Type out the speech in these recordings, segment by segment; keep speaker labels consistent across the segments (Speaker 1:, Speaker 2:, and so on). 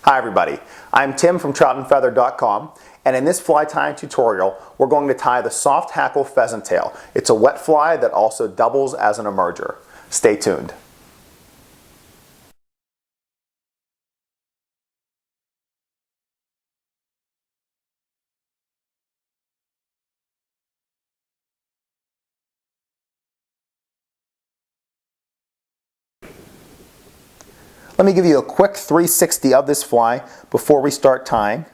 Speaker 1: Hi everybody, I'm Tim from troutandfeather.com, and in this fly tying tutorial we're going to tie the Soft Hackle Pheasant Tail. It's a wet fly that also doubles as an emerger. Stay tuned. Let me give you a quick 360 of this fly before we start tying.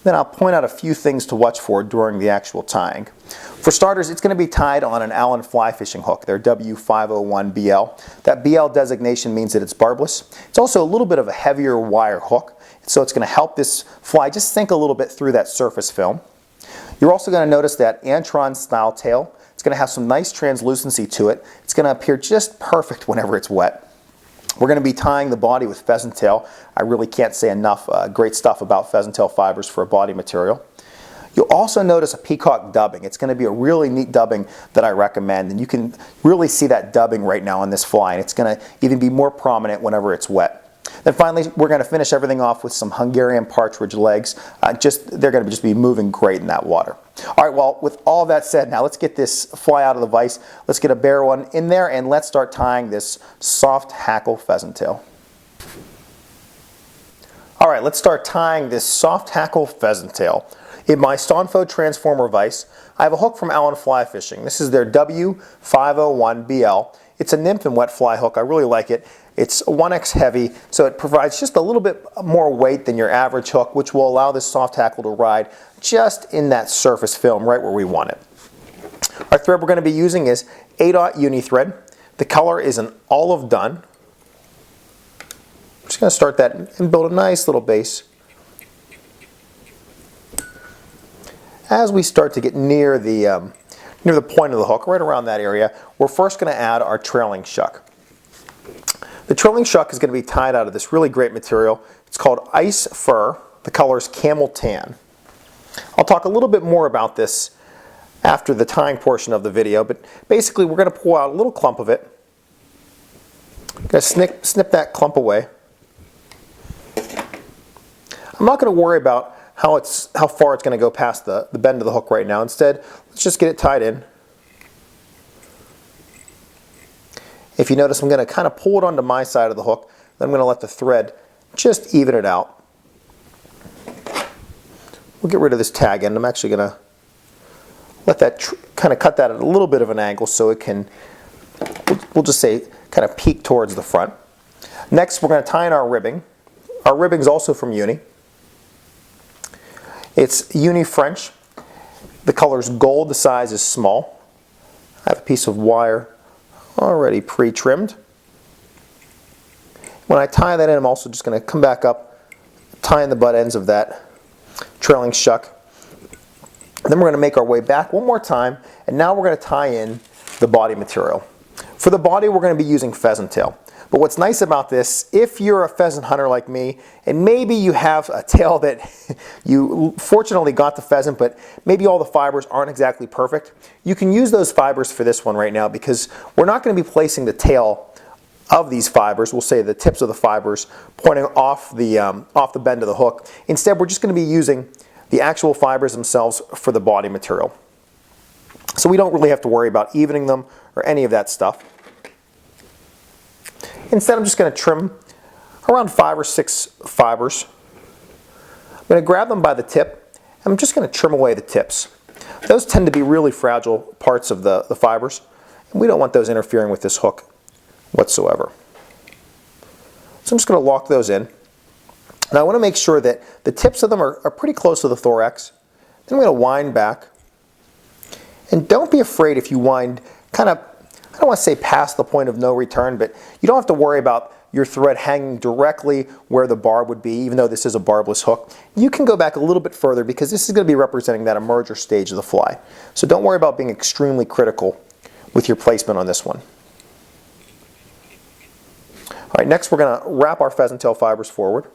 Speaker 1: Then I'll point out a few things to watch for during the actual tying. For starters, it's going to be tied on an Allen fly fishing hook, their W501BL. That BL designation means that it's barbless. It's also a little bit of a heavier wire hook, so it's going to help this fly just sink a little bit through that surface film. You're also going to notice that Antron style tail. It's going to have some nice translucency to it. It's going to appear just perfect whenever it's wet. We're going to be tying the body with pheasant tail. I really can't say enough great stuff about pheasant tail fibers for a body material. You'll also notice a peacock dubbing. It's going to be a really neat dubbing that I recommend, and you can really see that dubbing right now on this fly, and it's going to even be more prominent whenever it's wet. Then finally, we're going to finish everything off with some Hungarian partridge legs. They're going to just be moving great in that water. All right, well, with all that said, now let's get this fly out of the vise. Let's get a bare one in there, and let's start tying this Soft Hackle Pheasant Tail. All right, let's start tying this Soft Hackle Pheasant Tail. In my Stonfo Transformer vise, I have a hook from Allen Fly Fishing. This is their W501BL. It's a nymph and wet fly hook. I really like it. It's 1X heavy, so it provides just a little bit more weight than your average hook, which will allow this soft hackle to ride just in that surface film right where we want it. Our thread we're going to be using is 8/0 uni thread. The color is an olive dun. I'm just going to start that and build a nice little base. As we start to get near the point of the hook, right around that area, we're first going to add our trailing shuck. The trailing shuck is going to be tied out of this really great material. It's called ice fur. The color is camel tan. I'll talk a little bit more about this after the tying portion of the video, but basically we're going to pull out a little clump of it. Going to snip that clump away. I'm not going to worry about how far it's going to go past the bend of the hook right now. Instead, let's just get it tied in. If you notice, I'm going to kind of pull it onto my side of the hook. Then I'm going to let the thread just even it out. We'll get rid of this tag end. I'm actually going to let that kind of cut that at a little bit of an angle so it can, we'll just say, kind of peek towards the front. Next, we're going to tie in our ribbing. Our ribbing is also from Uni. It's Uni French. The color is gold. The size is small. I have a piece of wire already pre-trimmed. When I tie that in, I'm also just going to come back up, tie in the butt ends of that trailing shuck. Then we're going to make our way back one more time, and now we're going to tie in the body material. For the body, we're going to be using pheasant tail. But what's nice about this, if you're a pheasant hunter like me, and maybe you have a tail that you fortunately got the pheasant, but maybe all the fibers aren't exactly perfect, you can use those fibers for this one right now, because we're not going to be placing the tail of these fibers, we'll say the tips of the fibers, pointing off the bend of the hook. Instead, we're just going to be using the actual fibers themselves for the body material. So we don't really have to worry about evening them or any of that stuff. Instead, I'm just going to trim around 5 or 6 fibers. I'm going to grab them by the tip, and I'm just going to trim away the tips. Those tend to be really fragile parts of the fibers, and we don't want those interfering with this hook whatsoever. So I'm just going to lock those in. Now I want to make sure that the tips of them are pretty close to the thorax. Then I'm going to wind back. And don't be afraid if you wind kind of, I don't want to say past the point of no return, but you don't have to worry about your thread hanging directly where the barb would be, even though this is a barbless hook. You can go back a little bit further because this is going to be representing that emerger stage of the fly. So don't worry about being extremely critical with your placement on this one. All right, next we're going to wrap our pheasant tail fibers forward.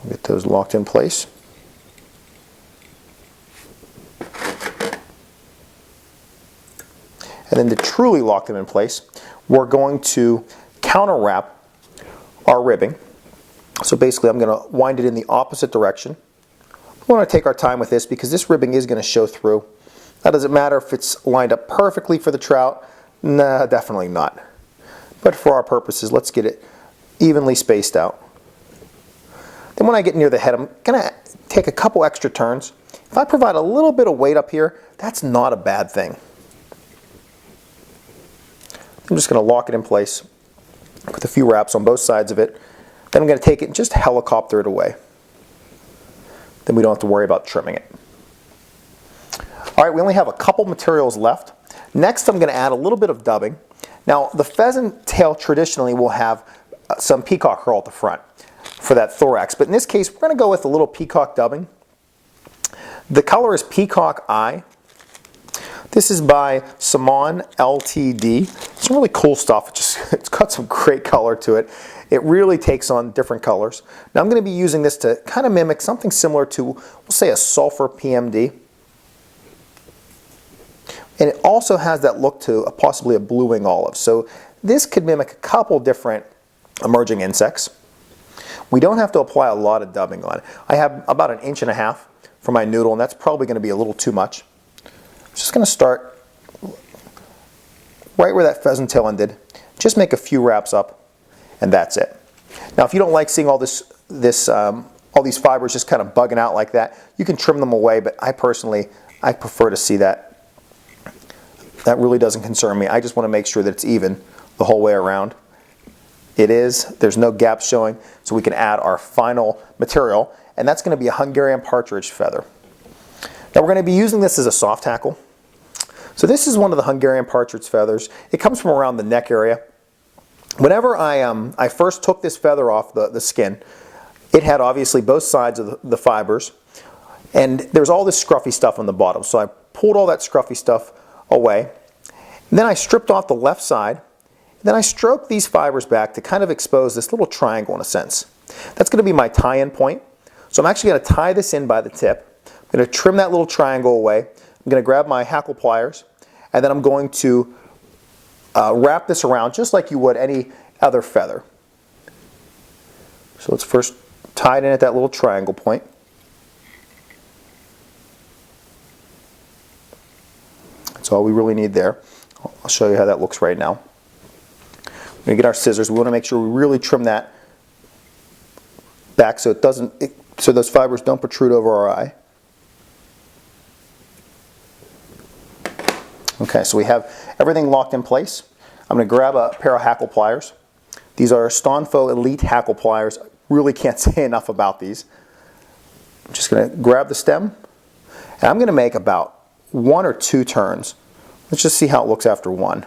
Speaker 1: Get those locked in place. And then to truly lock them in place, we're going to counter wrap our ribbing. So basically I'm going to wind it in the opposite direction. We want to take our time with this because this ribbing is going to show through. Now, does it matter if it's lined up perfectly for the trout? Nah, definitely not. But for our purposes, let's get it evenly spaced out. Then when I get near the head, I'm going to take a couple extra turns. If I provide a little bit of weight up here, that's not a bad thing. I'm just going to lock it in place with a few wraps on both sides of it. Then I'm going to take it and just helicopter it away. Then we don't have to worry about trimming it. All right, we only have a couple materials left. Next, I'm going to add a little bit of dubbing. Now, the pheasant tail traditionally will have some peacock curl at the front for that thorax, but in this case, we're going to go with a little peacock dubbing. The color is Peacock Eye. This is by Simon Ltd. It's really cool stuff. It's got some great color to it. It really takes on different colors. Now I'm going to be using this to kind of mimic something similar to, we'll say, a sulfur PMD. And it also has that look to possibly a blue wing olive. So this could mimic a couple different emerging insects. We don't have to apply a lot of dubbing on it. I have about 1.5 inches for my noodle, and that's probably going to be a little too much. I'm just going to start right where that pheasant tail ended. Just make a few wraps up, and that's it. Now, if you don't like seeing all these fibers just kind of bugging out like that, you can trim them away, but I prefer to see that. That really doesn't concern me. I just want to make sure that it's even the whole way around. It is. There's no gaps showing, so we can add our final material, and that's going to be a Hungarian partridge feather. Now we're going to be using this as a soft hackle. So this is one of the Hungarian partridge feathers. It comes from around the neck area. Whenever I first took this feather off the skin, it had obviously both sides of the fibers, and there's all this scruffy stuff on the bottom. So I pulled all that scruffy stuff away. And then I stripped off the left side. Then I stroked these fibers back to kind of expose this little triangle in a sense. That's going to be my tie-in point. So I'm actually going to tie this in by the tip. I'm going to trim that little triangle away. I'm going to grab my hackle pliers, and then I'm going to wrap this around just like you would any other feather. So let's first tie it in at that little triangle point. That's all we really need there. I'll show you how that looks right now. We're going to get our scissors. We want to make sure we really trim that back so so those fibers don't protrude over our eye. Okay, so we have everything locked in place. I'm going to grab a pair of hackle pliers. These are Stonfo Elite hackle pliers. I really can't say enough about these. I'm just going to grab the stem, and I'm going to make about 1 or 2 turns. Let's just see how it looks after one.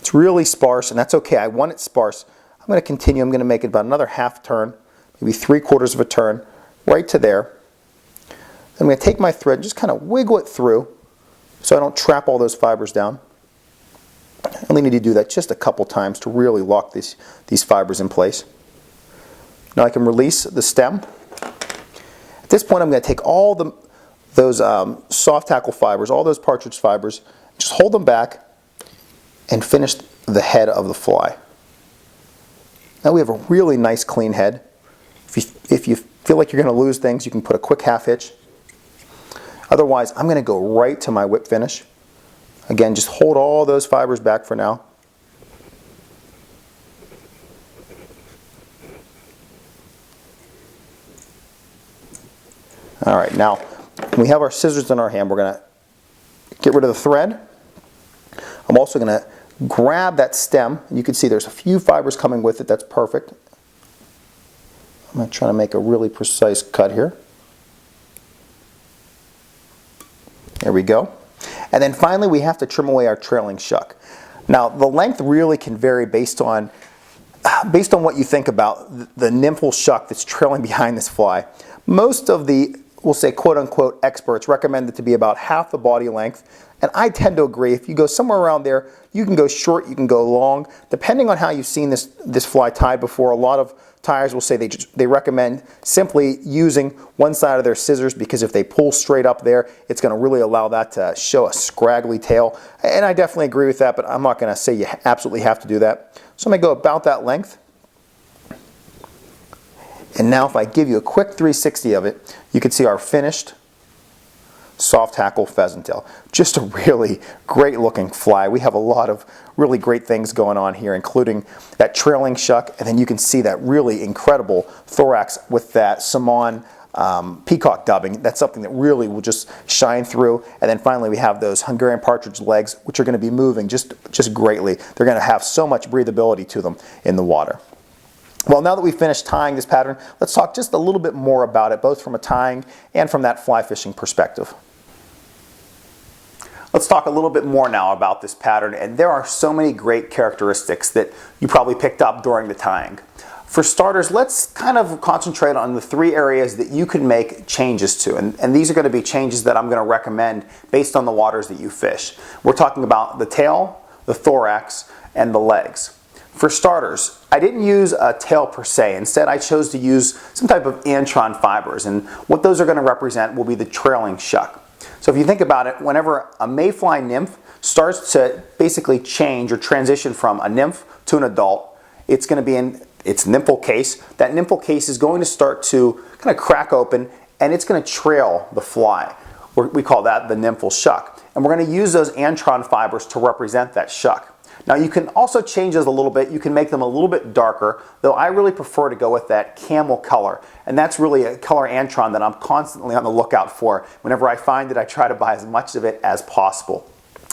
Speaker 1: It's really sparse, and that's okay. I want it sparse. I'm going to continue. I'm going to make it about another half turn, maybe 3/4 of a turn, right to there. Then I'm going to take my thread and just kind of wiggle it through so I don't trap all those fibers down. I only need to do that just a couple times to really lock these fibers in place. Now I can release the stem. At this point I'm going to take all those soft hackle fibers, all those partridge fibers, just hold them back and finish the head of the fly. Now we have a really nice clean head. If you feel like you're going to lose things, you can put a quick half hitch. Otherwise, I'm going to go right to my whip finish. Again, just hold all those fibers back for now. All right, now we have our scissors in our hand. We're going to get rid of the thread. I'm also going to grab that stem. You can see there's a few fibers coming with it. That's perfect. I'm going to try to make a really precise cut here. There we go. And then finally we have to trim away our trailing shuck. Now the length really can vary based on what you think about the nymphal shuck that's trailing behind this fly. Most of the we'll say quote-unquote experts recommend it to be about half the body length. And I tend to agree. If you go somewhere around there, you can go short, you can go long. Depending on how you've seen this fly tied before, a lot of tyers will say they recommend simply using one side of their scissors, because if they pull straight up there, it's going to really allow that to show a scraggly tail. And I definitely agree with that, but I'm not going to say you absolutely have to do that. So I'm going to go about that length. And now if I give you a quick 360 of it, you can see our finished soft hackle pheasant tail. Just a really great looking fly. We have a lot of really great things going on here, including that trailing shuck, and then you can see that really incredible thorax with that Saman peacock dubbing. That's something that really will just shine through. And then finally we have those Hungarian partridge legs, which are going to be moving just greatly. They're going to have so much breathability to them in the water. Well, now that we've finished tying this pattern, let's talk just a little bit more about it, both from a tying and from that fly fishing perspective. Let's talk a little bit more now about this pattern, and there are so many great characteristics that you probably picked up during the tying. For starters, let's kind of concentrate on the 3 areas that you can make changes to, and these are going to be changes that I'm going to recommend based on the waters that you fish. We're talking about the tail, the thorax, and the legs. For starters, I didn't use a tail per se. Instead, I chose to use some type of antron fibers, and what those are going to represent will be the trailing shuck. So if you think about it, whenever a mayfly nymph starts to basically change or transition from a nymph to an adult, it's going to be in its nymphal case. That nymphal case is going to start to kind of crack open, and it's going to trail the fly. We call that the nymphal shuck. And we're going to use those antron fibers to represent that shuck. Now you can also change those a little bit. You can make them a little bit darker, though I really prefer to go with that camel color. And that's really a color antron that I'm constantly on the lookout for. Whenever I find it, I try to buy as much of it as possible.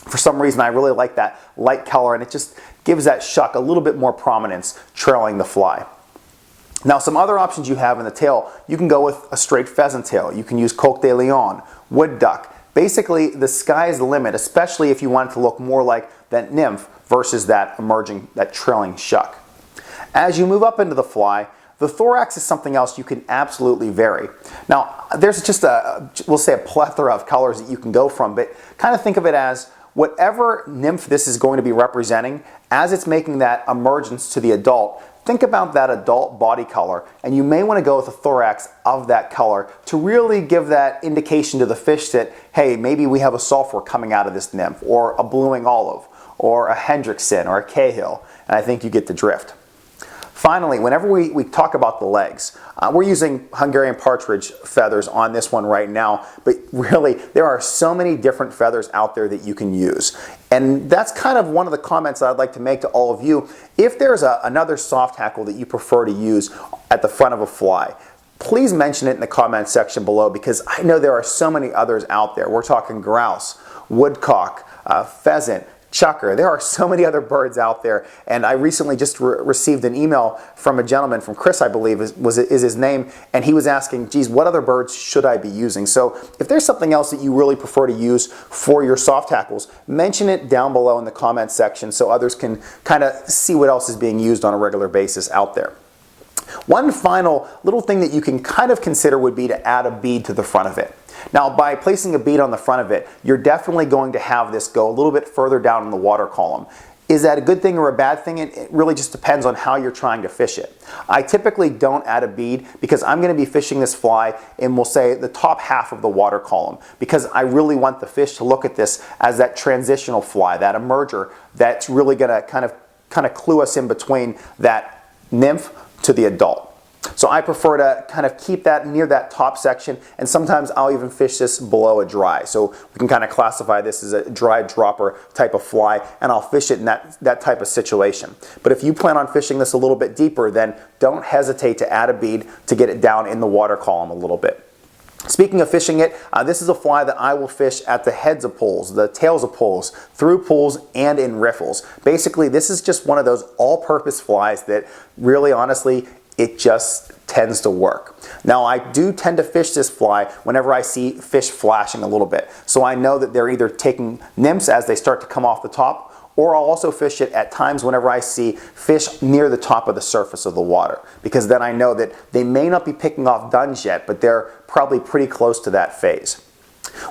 Speaker 1: For some reason, I really like that light color, and it just gives that shuck a little bit more prominence trailing the fly. Now some other options you have in the tail, you can go with a straight pheasant tail. You can use coq de lion, wood duck. Basically, the sky's the limit, especially if you want it to look more like that nymph versus that trailing shuck. As you move up into the fly, the thorax is something else you can absolutely vary. Now, there's just we'll say a plethora of colors that you can go from, but kind of think of it as whatever nymph this is going to be representing, as it's making that emergence to the adult, think about that adult body color, and you may want to go with a thorax of that color to really give that indication to the fish that, hey, maybe we have a sulfur coming out of this nymph, or a blue-wing olive, or a Hendrickson, or a Cahill, and I think you get the drift. Finally, whenever we talk about the legs, we're using Hungarian partridge feathers on this one right now, but really there are so many different feathers out there that you can use. And that's kind of one of the comments that I'd like to make to all of you. If there's another soft hackle that you prefer to use at the front of a fly, please mention it in the comment section below, because I know there are so many others out there. We're talking grouse, woodcock, pheasant, chucker. There are so many other birds out there, and I recently just received an email from a gentleman, from Chris I believe is his name, and he was asking, geez, what other birds should I be using? So if there's something else that you really prefer to use for your soft hackles, mention it down below in the comment section so others can kind of see what else is being used on a regular basis out there. One final little thing that you can kind of consider would be to add a bead to the front of it. Now, by placing a bead on the front of it, you're definitely going to have this go a little bit further down in the water column. Is that a good thing or a bad thing? It really just depends on how you're trying to fish it. I typically don't add a bead because I'm going to be fishing this fly in, we'll say, the top half of the water column, because I really want the fish to look at this as that transitional fly, that emerger that's really going to kind of clue us in between that nymph to the adult. So I prefer to kind of keep that near that top section, and sometimes I'll even fish this below a dry. So we can kind of classify this as a dry dropper type of fly, and I'll fish it in that type of situation. But if you plan on fishing this a little bit deeper, then don't hesitate to add a bead to get it down in the water column a little bit. Speaking of fishing it, this is a fly that I will fish at the heads of pools, the tails of pools, through pools, and in riffles. Basically, this is just one of those all-purpose flies that really, honestly, it just tends to work. Now, I do tend to fish this fly whenever I see fish flashing a little bit. So I know that they're either taking nymphs as they start to come off the top, or I'll also fish it at times whenever I see fish near the top of the surface of the water, because then I know that they may not be picking off duns yet, but they're probably pretty close to that phase.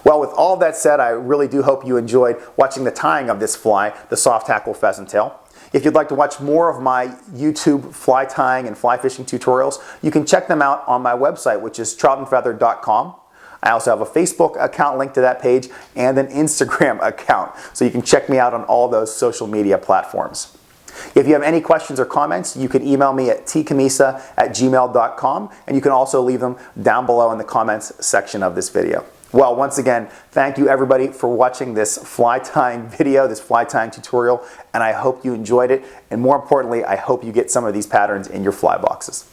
Speaker 1: Well, with all that said, I really do hope you enjoyed watching the tying of this fly, the Soft Hackle Pheasant Tail. If you'd like to watch more of my YouTube fly tying and fly fishing tutorials, you can check them out on my website, which is troutandfeather.com. I also have a Facebook account linked to that page and an Instagram account, so you can check me out on all those social media platforms. If you have any questions or comments, you can email me at tcammisa@gmail.com, and you can also leave them down below in the comments section of this video. Well, once again, thank you everybody for watching this fly tying video, this fly tying tutorial, and I hope you enjoyed it, and more importantly, I hope you get some of these patterns in your fly boxes.